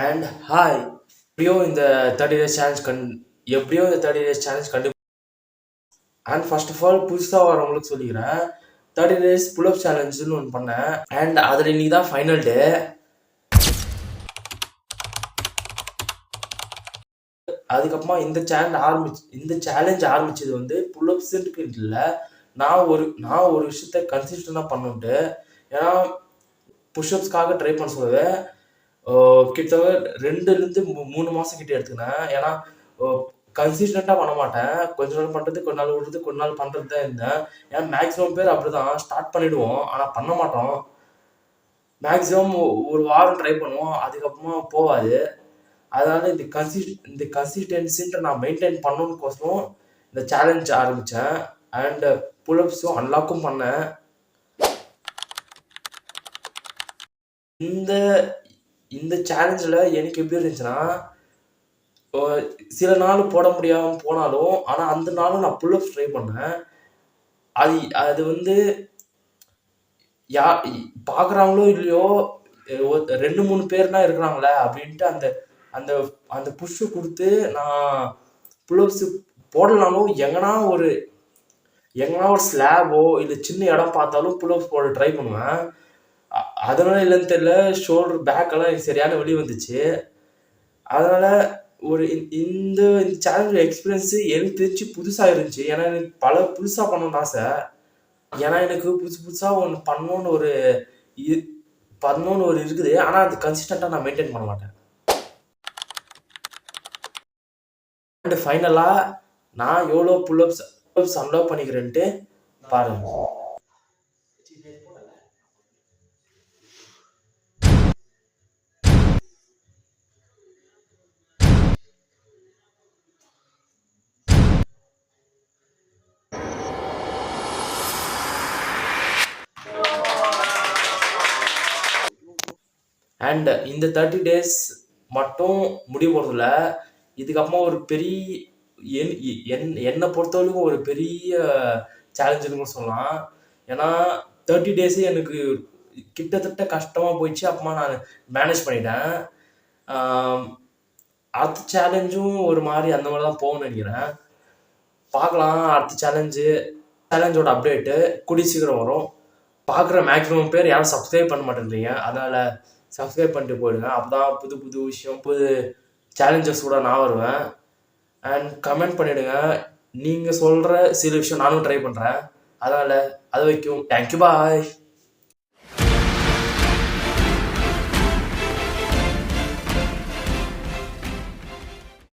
And hi இந்த 30 days challenge எப்படியோ இந்த 30 days challenge and first of all புதுசாக வரவங்களுக்கு சொல்லிக்கிறேன். 30 days புல்அப் சேலஞ்சுன்னு ஒன்று பண்ணேன். அண்ட் அதில் இன்னைக்கு தான் ஃபைனல் டே. அதுக்கப்புறமா இந்த சேலஞ்ச் ஆரம்பிச்சது வந்து புல்அப்ஸுக்கு இல்லை. நான் ஒரு விஷயத்த கன்சிஸ்டண்டாக பண்ணுன்ட்டு. ஏன்னா புஷ்அப்ஸ்க்காக ட்ரை பண்ண சொல்லுவேன். கிட்டத்தட்ட 2லேருந்து 3 மாதம் கிட்ட எடுத்துக்கினேன். ஏன்னா கன்சிஸ்டண்ட்டாக பண்ண மாட்டேன். கொஞ்ச நாள் பண்ணுறது, கொஞ்ச நாள் விடுறது, கொஞ்ச நாள் பண்ணுறது தான் இருந்தேன். ஏன்னா மேக்ஸிமம் பேர் அப்படிதான் ஸ்டார்ட் பண்ணிடுவோம், ஆனால் பண்ண மாட்டோம். மேக்ஸிமம் ஒரு வாரம் ட்ரை பண்ணுவோம், அதுக்கப்புறமா போகாது. அதனால இந்த கன்சிஸ்டன்சின்ட்டு நான் மெயின்டைன் பண்ணணுன்னுக்கோசரம் இந்த சேலஞ்ச் ஆரம்பித்தேன். அண்ட் புல்அப்ஸும் அன்லாக்கும் பண்ணேன். இந்த இந்த சேலஞ்சில் எனக்கு எப்படி இருந்துச்சுன்னா, சில நாள் போட முடியாமல் போனாலும், ஆனால் அந்த நாளும் நான் புல்அப்ஸ் ட்ரை பண்ணேன். அது வந்து யா பார்க்குறாங்களோ இல்லையோ, 2, 3 பேர்னா இருக்கிறாங்களே அப்படின்ட்டு அந்த அந்த அந்த புஷ்ஷு கொடுத்து நான் புல்அப்ஸு போடலனாலும் எங்கன்னா ஒரு ஸ்லாபோ இல்லை சின்ன இடம் பார்த்தாலும் புல்அப்ஸ் போட ட்ரை பண்ணுவேன். அதனால இல்லைன்னு தெரியல, ஷோல்டர் பேக்கெல்லாம் எனக்கு சரியான வலி வந்துச்சு. அதனால் இந்த சேலஞ்ச் எக்ஸ்பீரியன்ஸு எனக்கு தெரிஞ்சு புதுசாக இருந்துச்சு. ஏன்னா எனக்கு புதுசாக பண்ணணும்னு ஆசை. ஏன்னா எனக்கு புதுசாக ஒன்று பண்ணணும்னு ஒரு இருக்குது. ஆனால் அது கன்சிஸ்டண்ட்டாக நான் மெயின்டைன் பண்ண மாட்டேன். அண்ட் ஃபைனலாக நான் எவ்வளோ புல்அப்ஸ் அன்லாக் பண்ணிக்கிறேன்ட்டு பாருங்க. அண்ட் இந்த 30 days மட்டும் முடிய போகிறதில்ல. இதுக்கப்புறமா ஒரு பெரிய என்னை பொறுத்தவரைக்கும் ஒரு பெரிய சேலஞ்சுன்னு சொல்லலாம். ஏன்னா 30 days எனக்கு கிட்டத்தட்ட கஷ்டமாக போயிடுச்சு. அப்புறமா நான் மேனேஜ் பண்ணிட்டேன். அடுத்த சேலஞ்சும் ஒரு மாதிரி அந்த மாதிரி தான் போகணும்னு நினைக்கிறேன். பார்க்கலாம். அடுத்த சேலஞ்சோட அப்டேட்டு கூடிய சீக்கிரம் வரும். பார்க்குற மேக்ஸிமம் பேர் யாரும் சப்ஸ்கிரைப் பண்ண மாட்டேன்றீங்க. அதனால் சப்ஸ்கிரைப் பண்ணிட்டு போயிடுங்க. அப்போ தான் புது விஷயம், புது சேலஞ்சஸ் கூட நான் வருவேன். அண்ட் கமெண்ட் பண்ணிவிடுங்க. நீங்கள் சொல்கிற சில விஷயம் நானும் ட்ரை பண்ணுறேன். அதனால் அது வரைக்கும் தேங்க்யூ, பாய்.